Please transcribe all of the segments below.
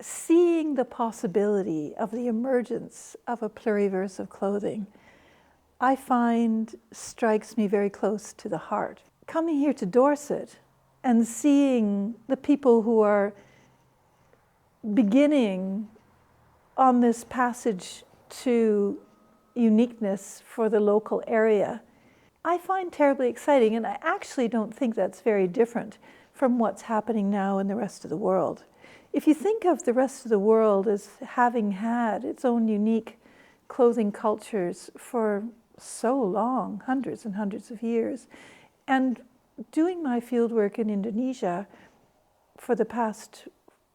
seeing the possibility of the emergence of a pluriverse of clothing, I find strikes me very close to the heart. Coming here to Dorset and seeing the people who are beginning on this passage to uniqueness for the local area, I find terribly exciting, and I actually don't think that's very different from what's happening now in the rest of the world. If you think of the rest of the world as having had its own unique clothing cultures for so long, hundreds and hundreds of years, and doing my fieldwork in Indonesia for the past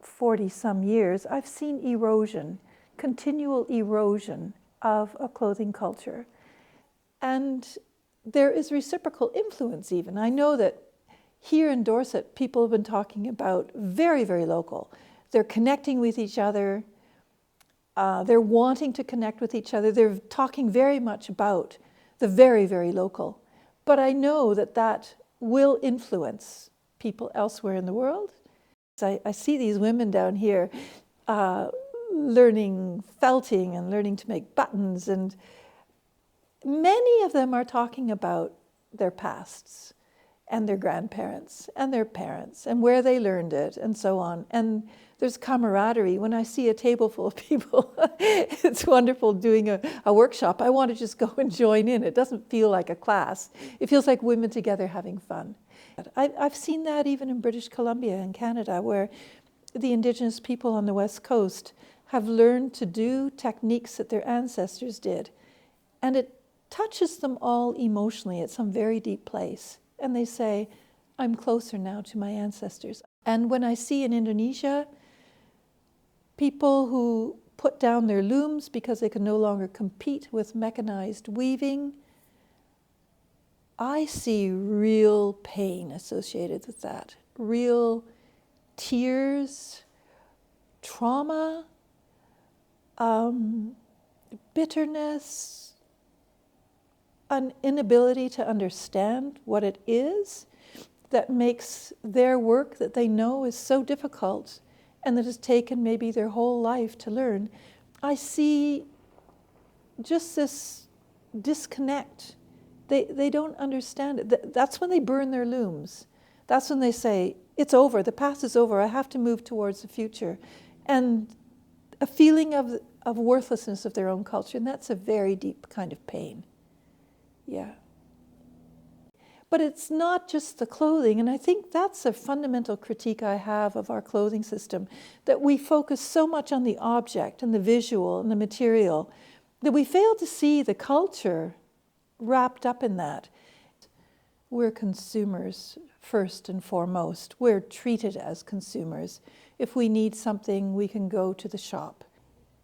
40-some years, I've seen erosion, continual erosion of a clothing culture. And there is reciprocal influence even. I know that here in Dorset, people have been talking about very, very local. They're connecting with each other. They're wanting to connect with each other. They're talking very much about the very, very local. But I know that that will influence people elsewhere in the world. I see these women down here learning felting and learning to make buttons, and many of them are talking about their pasts and their grandparents and their parents and where they learned it and so on. And there's camaraderie. When I see a table full of people, it's wonderful doing a workshop. I want to just go and join in. It doesn't feel like a class. It feels like women together having fun. I've seen that even in British Columbia and Canada, where the Indigenous people on the West Coast have learned to do techniques that their ancestors did. And it touches them all emotionally at some very deep place. And they say, I'm closer now to my ancestors. And when I see in Indonesia, people who put down their looms because they can no longer compete with mechanized weaving, I see real pain associated with that, real tears, trauma, bitterness, an inability to understand what it is that makes their work that they know is so difficult and that has taken maybe their whole life to learn. I see just this disconnect. They don't understand it. That's when they burn their looms. That's when they say, it's over, the past is over, I have to move towards the future. And a feeling of worthlessness of their own culture, and that's a very deep kind of pain. Yeah. But it's not just the clothing, and I think that's a fundamental critique I have of our clothing system, that we focus so much on the object and the visual and the material, that we fail to see the culture wrapped up in that. We're consumers first and foremost. We're treated as consumers. If we need something, we can go to the shop.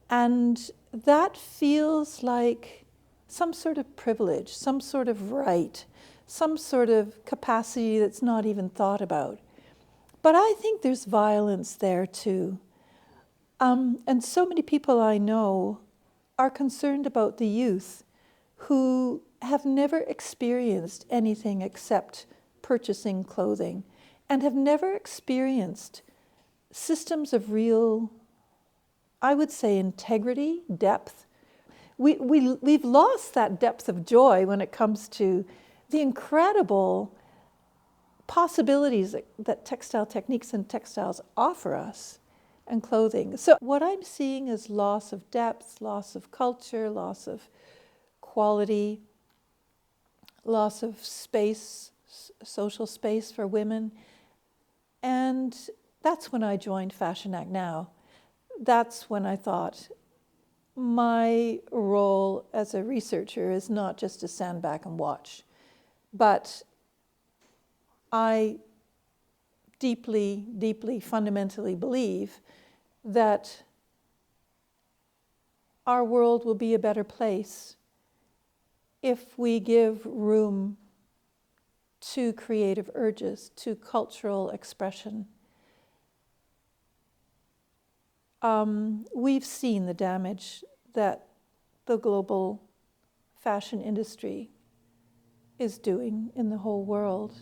And that feels like some sort of privilege, some sort of right, some sort of capacity that's not even thought about. But I think there's violence there too. And so many people I know are concerned about the youth who have never experienced anything except purchasing clothing and have never experienced systems of real, I would say, integrity, depth. We've lost that depth of joy when it comes to the incredible possibilities that textile techniques and textiles offer us and clothing. So what I'm seeing is loss of depth, loss of culture, loss of quality, loss of space, social space for women. And that's when I joined Fashion Act Now. That's when I thought, my role as a researcher is not just to stand back and watch, but I deeply, deeply, fundamentally believe that our world will be a better place if we give room to creative urges, to cultural expression. We've seen the damage that the global fashion industry is doing in the whole world.